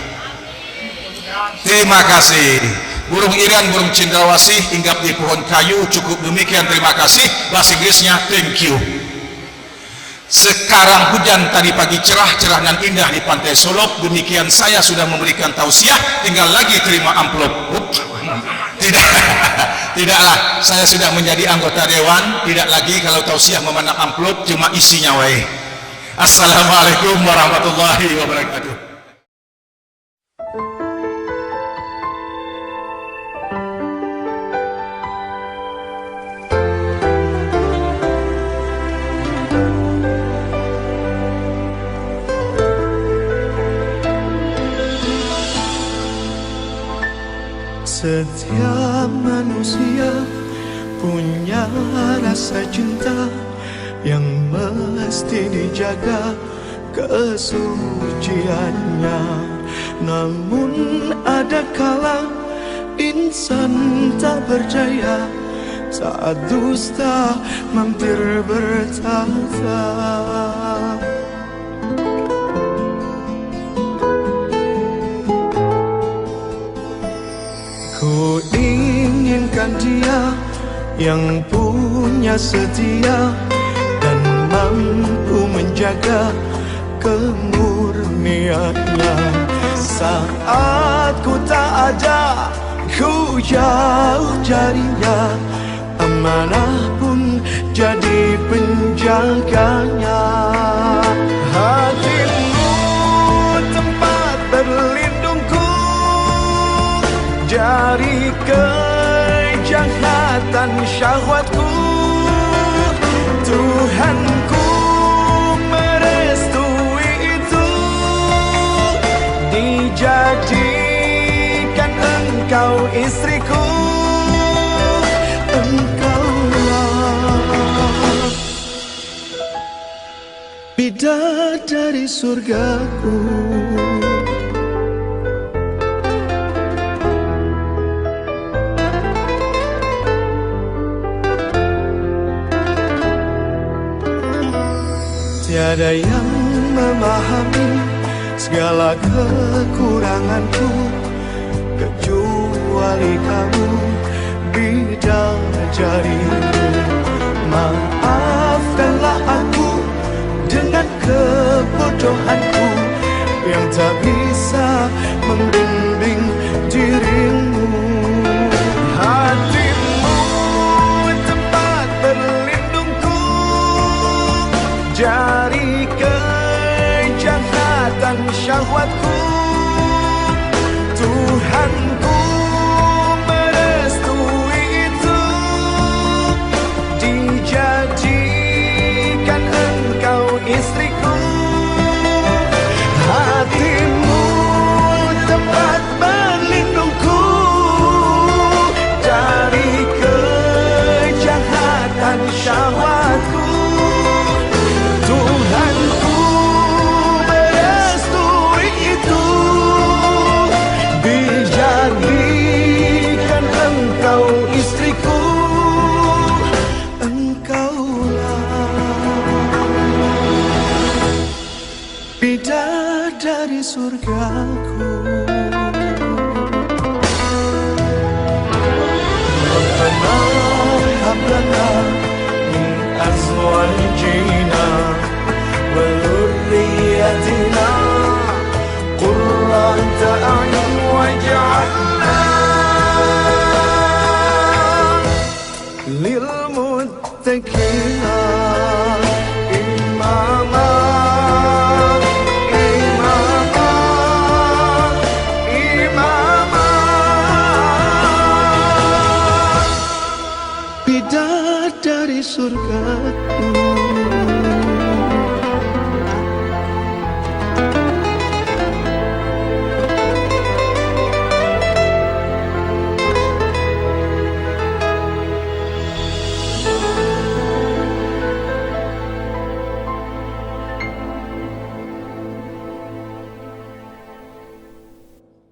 Terima kasih. Burung irian, burung cendrawasih hinggap di pohon kayu. Cukup demikian, terima kasih. Bahasa Inggrisnya thank you. Sekarang hujan, tadi pagi cerah, cerah dan indah di pantai Solok. Demikian saya sudah memberikan tausiah, tinggal lagi terima amplop. Tidaklah, saya sudah menjadi anggota dewan. Tidak lagi kalau tausiah memandang amplop, cuma isinya wae. Assalamualaikum warahmatullahi wabarakatuh. Setiap manusia punya rasa cinta yang mesti dijaga kesuciannya. Namun ada kala insan tak berdaya saat dusta mampir bertata. Ku inginkan dia yang punya setia dan mampu menjaga kemurniannya. Saat ku tak ada, ku jauh darinya, amanah pun jadi penjaganya. Hatimu tempat berlindungku dari kejahatan syahwatku. Tuhanku merestui itu, dijadikan engkau istriku. Engkaulah bidadari surgaku. Tiada yang memahami segala kekuranganku kecuali kamu, bidadariku. Maafkanlah aku dengan kebodohanku yang tak bisa membimbing dirimu. Hatimu tempat berlindungku dari kejahatan syahwatku. Tuhanku merestui itu, dijadikan engkau istriku. Hatimu tempat berlindungku dari kejahatan syahwatku. Tuhanku merestui itu, dijadikan engkau istriku. Engkaulah bidadari surgaku. Rabbana hab lana min azwajina wa dhurriyyatina qurrata a'yun waj'alna lil muttaqina imama. Bidadari surgaku.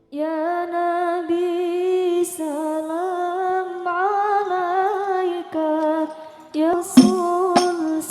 Ya Nabi salam alaika, Ya Rasul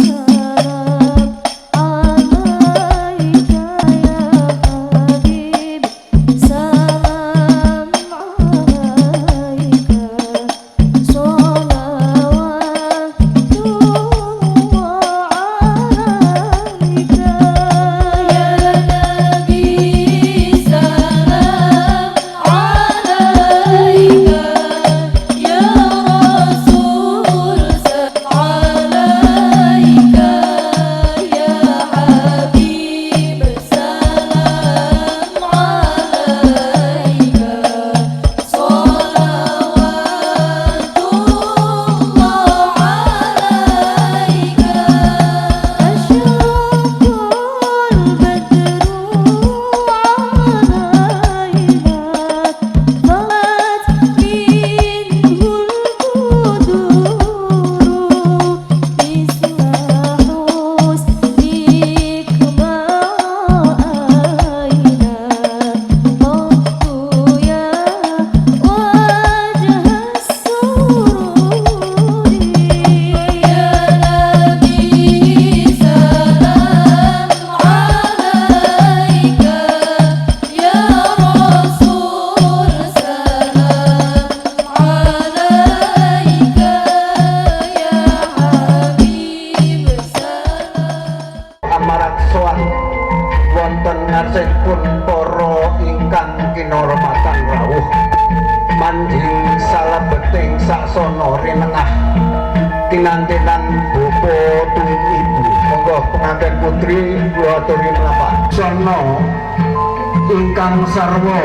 pinantenan bapa tuwin ibu. Monggo pengantin putri kula aturi menapa. Sono ingkang sarwa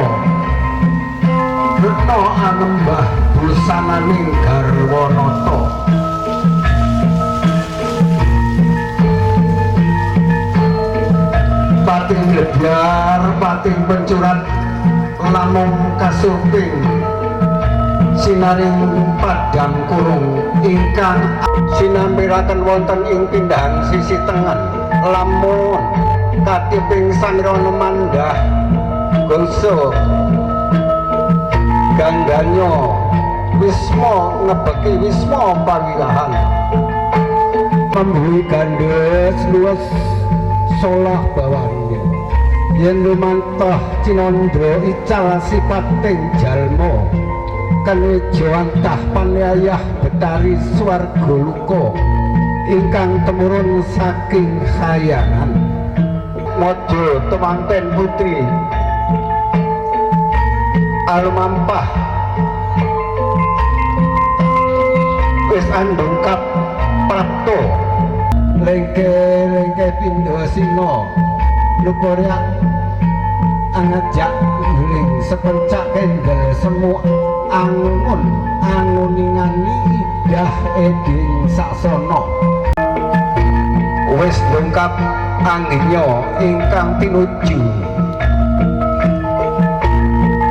retna anembah busananing garwa nata. Pating blebyar, pating pencurat namung kasuping sinaring padang kurung ingkang sinambiraken wonten ing pindahan sisi tengen. Lamun katiping sangrana mandah gongso gangganyo wisma ngebeki wisma pawilahan pembuhi gandes luwes solah bawange yen lumantah cinandra ical sipating jalma kenejo antah panyayah betari swarga luka ingkang temurun saking khayangan. Mojo temanten putri alumampah wis andungkap prapto lengke pindho singa luporya angajak guling sepencak kendel semu anguningani idah eding saksono wis lengkap anggenyo ingkang tinuju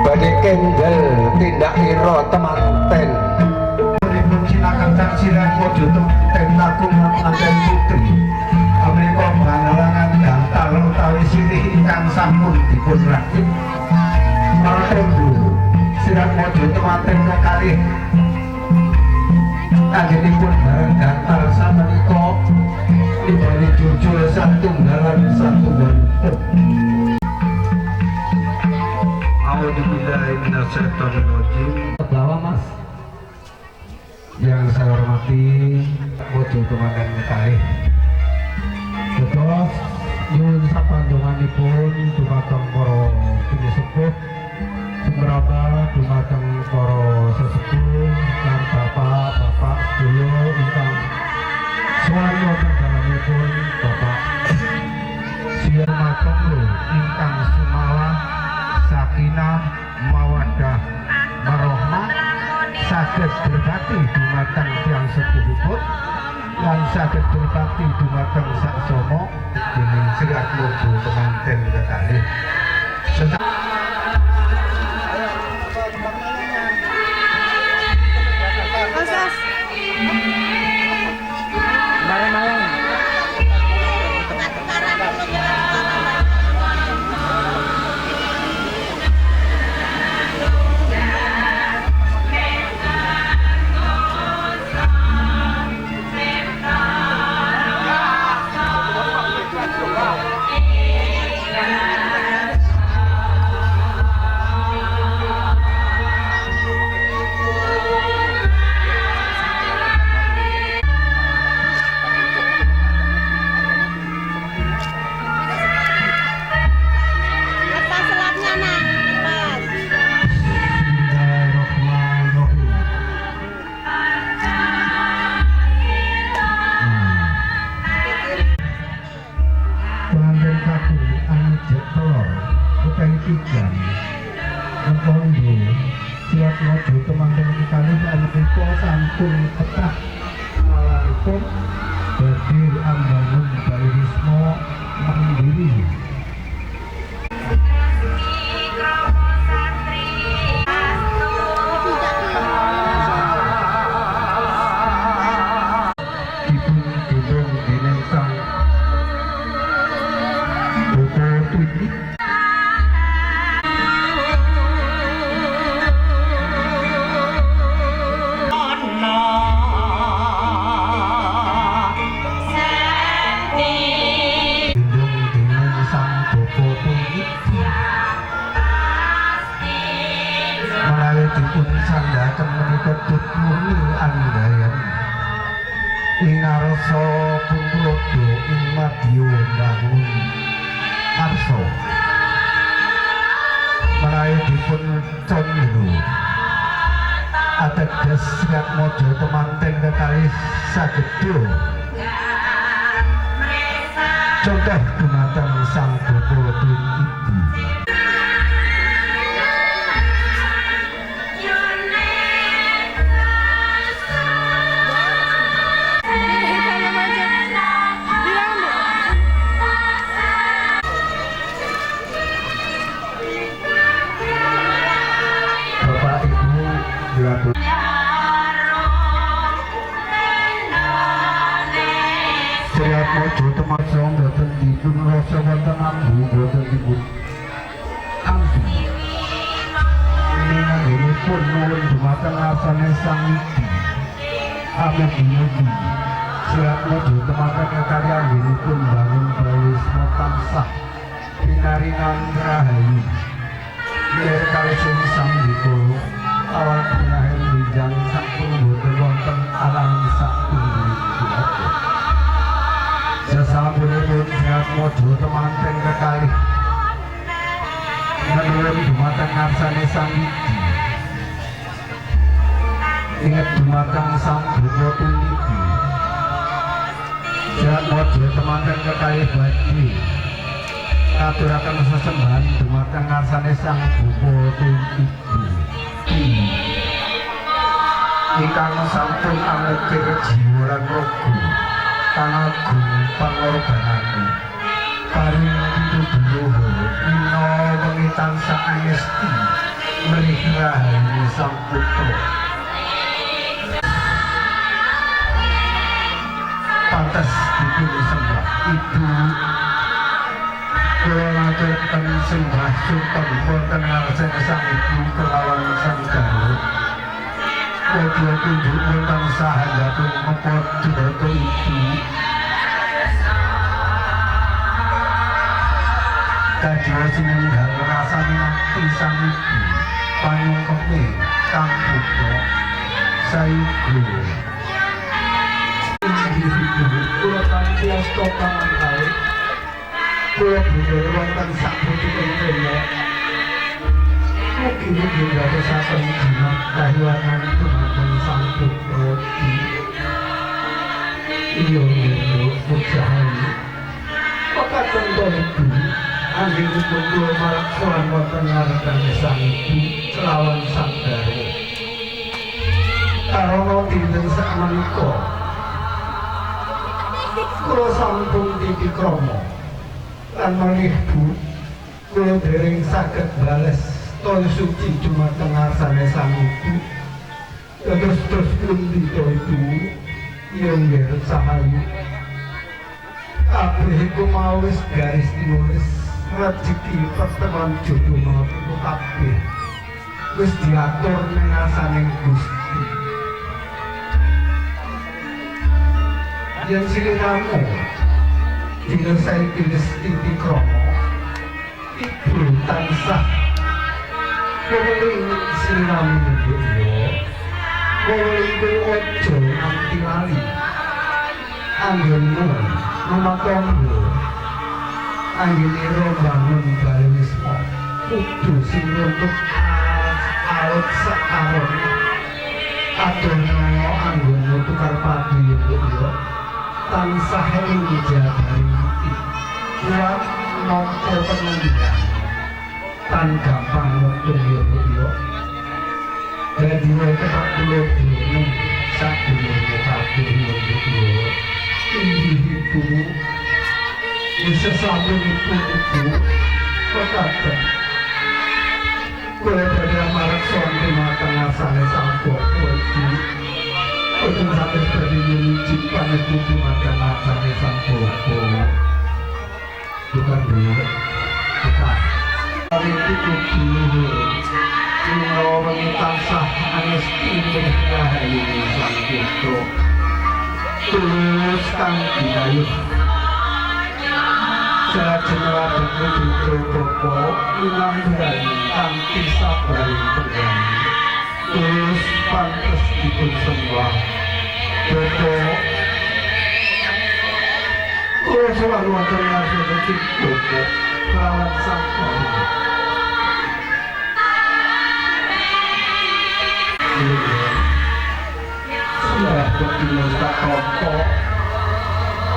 badhe kendel tindak ira temanten silakan taksiran mojo temanten kakung temanten putri menika banalangan dantal utawi sirih ingkang sampun dipun rakit martembu sirat mojo temanten kekalih anggenipun barang dantal samenika dibali jujur satunggalan A'udzubillahi minasyaitonirrajim. Bawa mas yang saya hormati mojo temanten kekalih terus nyuwun sapanjenenganipun dumateng para pinisepuh sumramba dumateng para sesepuh lan bapak-bapak sedaya ingkang swarga dalamipun Bapak Siar Matenggo ingkang sumalah sakinah mawaddah warahmah saged berbakti dumateng tiyang sepuhipun lan saged berbakti dumateng saksama dening sirat mojo temanten kekalih. ateges Srat Mojo temanten kekalih sagedha contoh dumateng sang bapa lan ibu. Bapak Ibu dilatur Srat Mojo temasong boten dipun rasa wonten ambu boten dipun ambu ninanggenipun nuwun dumateng asane sang Widi amet dinudi Srat Mojo temasong kekarya anggenipun bangun balisma tansah pinaringan rahayu lir kalih sang Wiko awal punahing bijang sampun boten wonten alang sapunggih punika sasampunipun Srat Mojo temanten kekalih menuwun dumateng ngarsane sang Widi inget dumateng sang Bapa puniki Srat Mojo temanten kekalih badhe ngaturaken sesembahan dumateng ngarsane sang Bapa puniki ingkang sampun amekir jiwa lan raga kang agung pangorbanane paring pituduh mina wengi tansah angesti mrih rahayu sang putra pantes dipun sembah ibu kula ngaturaken sembah sumpah wonten ngarsane sang ibu kelawan sang garwa Kodya tunjuk wonten sahandatun mengko dibata ibu kadya sinenggal rasane ati sang ibu panyungkepe kang putra sayuga kula kanthi asta pamantahe kula budal wonten sapunika kula mugi-mugi dadosaken dina kahyangan dumateng sang putra iya pujahayu pekaten ibu anggenipun kula malaksanen wonten ngarepan sang ibu kelawan sang garwa karana dinten sakmenika kula sampun dipikrama lan malih Bu kula dereng saged bales toyo suci dumateng ngarsane sang ibu terus pundi to ibu yen nggih sahayu kabeh iku mau wis garis tulis rezeki pertemuan jodoh menapa kabeh wis diatur ning ngarsane Gusti yen siliramu dina saiki wis dipikrama ibu tansah Kuling sinami ngebuyo Kuling kuy ojo nanti lali Anggenmu mematonggo Anggeniro bangun balismo Kudu sing untuk alat sekarang Adono anggono tukar padu ngebuyo Tansah ing jabari Kuat nompo penundikan tan gampang untuk yo jadi mereka tak perlu bingung saat bingung tapi bingung ini itu bisa sampai itu katakan kalau pada marak sonde mata ngasane sampo itu sampai tadi menciptakan itu mata ngasane sampo bukan dulu bukan itu kudu orang tansah angesti rahayu sang putra terus kang didayuh sajeneng putra bapa inambrani kanthi sabaring penggali terus pantes dipun sembah bapa kula selalu wonten ngarsa bapa kelawan sang Tuhan. bertinus tak tompo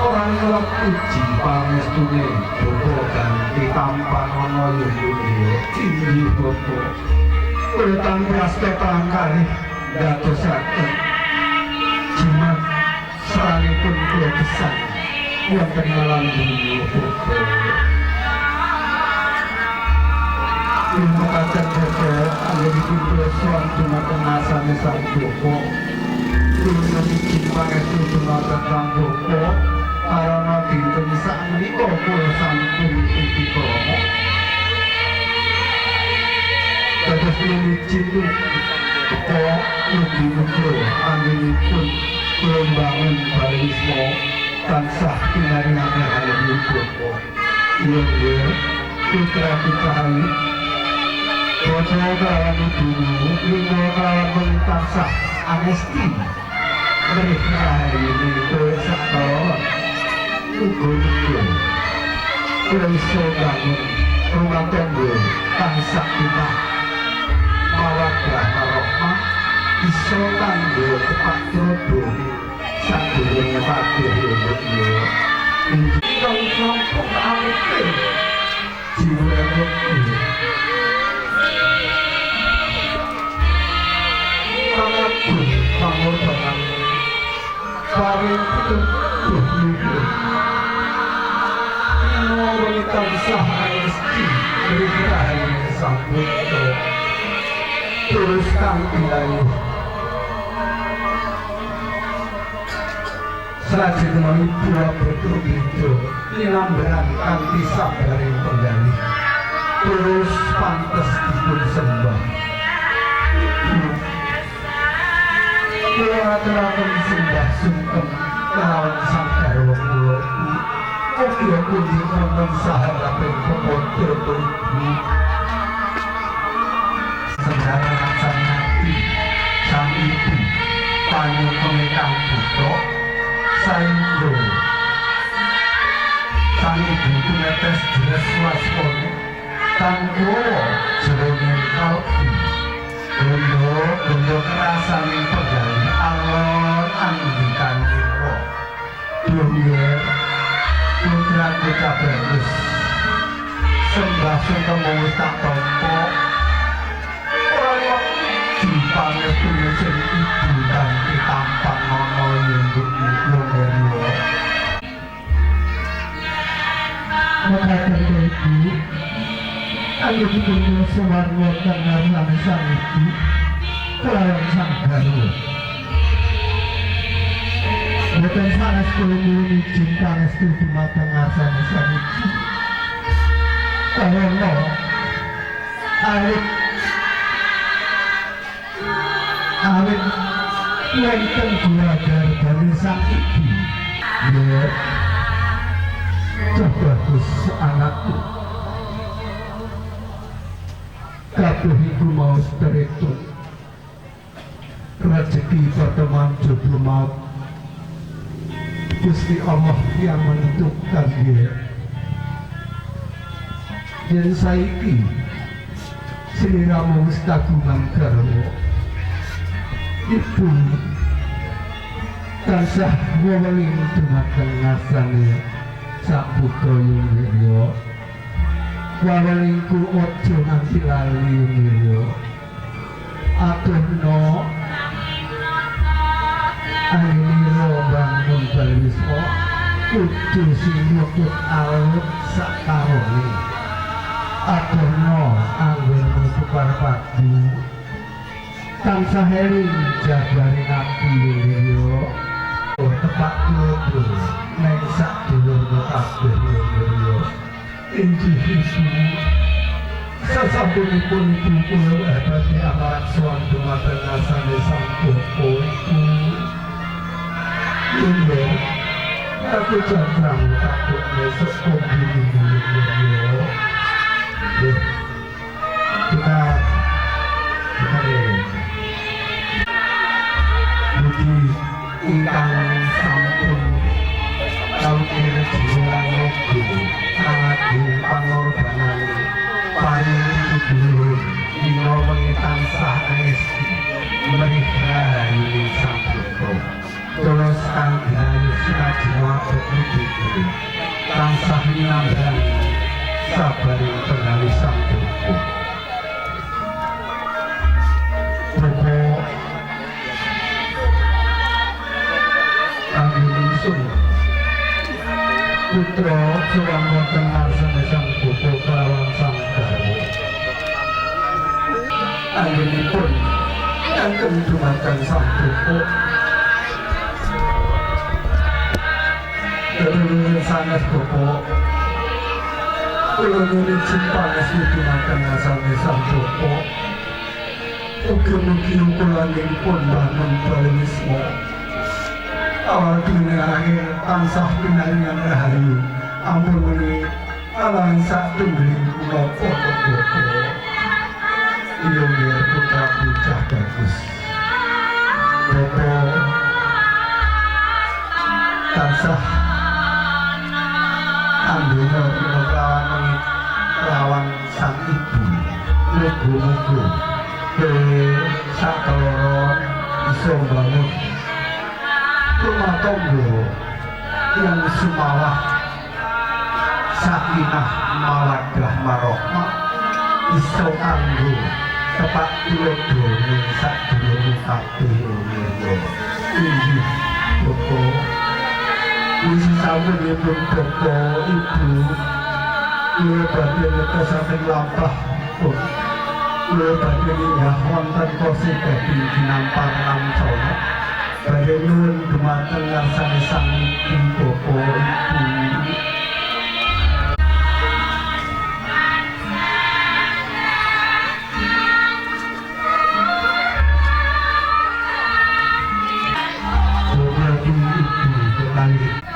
orang ngelak uji pangestune bobo ganti tampan ono yunduyo tinggi bobo urutan prasto tangkali dadosaken jimat serangipun kula pesan yang kenalan dulu bobo ilmu kacang bebek anggapipun kula sowan dumateng asane sang bobo kula niki pangestu dumateng sang bobo karena dinten sak menika kula sampun ugi kromo dados lucu kok ugi muga anggenipun kula mbangun balismo tansah pinaringan kalih bobo iya putra putrani bocah kawan dulu linggo kawan tansah amesti mereka ini kowe sakon uga kowe iso bangun rumah tangga tansah kita mawaddah warahmah iso kanggo tepak rodone sadurunge kabeh yo ingkang sampun awet jiwa pangapun pangorbanan paring pitutuh niku nurun tansah rezeki berkahi sang putra terus kang ilahi selajengipun kula bertrubido linambaran kanthi sabaring penggali terus pantes dipun sembah kula aturaken sembah sungkem kelawan sang garwa kula ugi pundi wonten saharaping pepodo ibu sedherek sang ngati sang ibu panyuwun kang putra saengga sang ibu tumetes jelas waspada tanpa jroning kalbu gondo kerasaning penggali alon anggikan kira dunya putra kita bagus sembah sungkem wis tak tampa ora dipangestu sing ibu kanthi tampan ana yunduk lungguh mekaten ibu ayo dipun suwarga kang sang ibu kelawan sang garwa boten sanes kula nyuwun izin pangestu dumateng asane sang ibu karena awit wonten belajar dari sang ibu ya bagus anakku kabeh iku mau terhitung rezeki pertemuan jodoh maut Gusti Allah yang menentukan dia dan saiki sliramu wis kagungan garwa ibu tansah weweling dumateng ngasane sak putra Yunirya wawelingku ojo nganti lali Yunirya aturna angira bangun balismo kudu sing nyukut alut sak karone aturna anggonmu suparpadu tansah eling jagane ati Yunirya tepak klodo neng sak dulurmu kabeh Yunirya injih ibu sasampunipun ibu kula abadi amarat sowan dumateng asane sang bapa ibu Yunirya aku jangan takut besok kombini Yunirya kita budi ingkang sampun kawula jiwa nogo sangat pangorbanan paring sedulur dina wengi tansah esti merihayi sang putra senajiwa berkutu tansah nyambang sabari pengali sang buku buku kangge ingsun putra surang wonten ngarsane sang buku kelawan sang garwa anggenipun anggen dumateng sang buku Keluar sanes Bapak, keluar cimpanes dumateng asane sang Bapak. Ugi-ugi kulanipun bangun balismo. Awal dunia akhir tansah pinaringan rahayu. Ampun muni alang satunggiling kula Bapak. Iya nggih putra bocah bagus. Bapak tansah anduna lawan sang ibu mugo-mugo sakara bisa bangun rumah tangga yang sumawah sakinah mawaddah marohmah iso kanggo tepat tulodo sadurunge kabeh mirya inggih Bapak wis sampun Bapak Ibu kula badhe neka saking lampah kula badhe minggah wonten kosi dadi ginampar lancana badhe nuwun dumateng ngarsane sang Bapak Ibu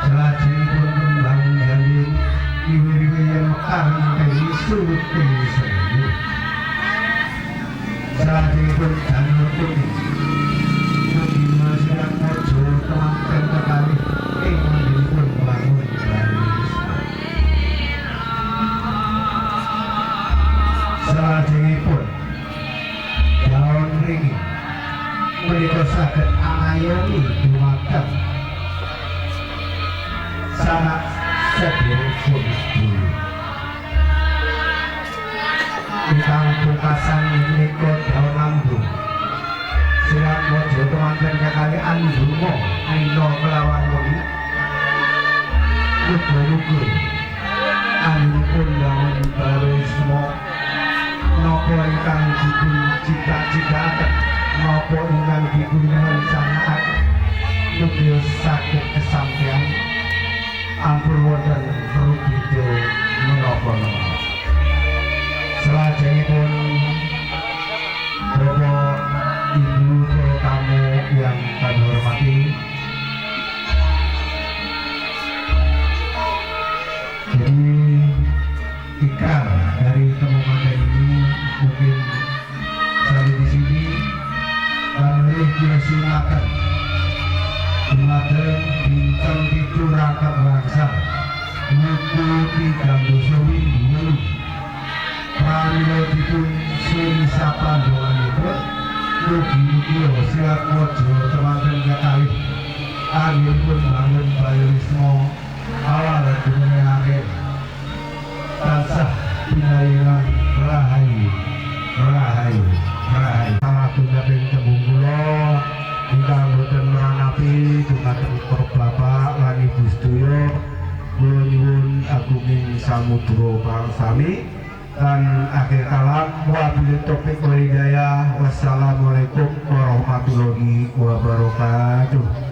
Selajengipun tembang dalem iwi-iwi yang mekar ngenteni surut ing sreni. Selajengipun danur kuning mugi masirang mojo temanten kekali ing ngandhipun bangun balisma. Selajengipun daun ringi menika saged angayomi dumateng sanak sedherek dulu ingkang pungkasan menika daun lambung silang mojo temanten kekali andungo aina kelawan wengi muga-muga anipun bangun balisma napa ingkang dipun cita-citakaken napa ingkang dipun rencanaken mugi saged kesampaian ampun wonten prubida menapa-napa. Selajengipun Bapak Ibu para tamu yang kami hormati, jadi ikrar dari teman-teman ini mungkin sampai di sini kami silakan dumateng dinten 7 Rakab Bangsa buku 3 windu pramila dipun suri sapa doanipun mugi-mugi silat mojo temanten kekalih anipun bangun balisma awal dunia akhir tansah pinaringan rahayu rahayu rahayu salatunggaling tembung kula ingkang boten meranapi dumateng para bapak lan ibu sedaya kula nyuwun agunging samudra parsami dan akhir kalam wabillahi taufiq wal hidayah wassalamualaikum warahmatullahi wabarakatuh.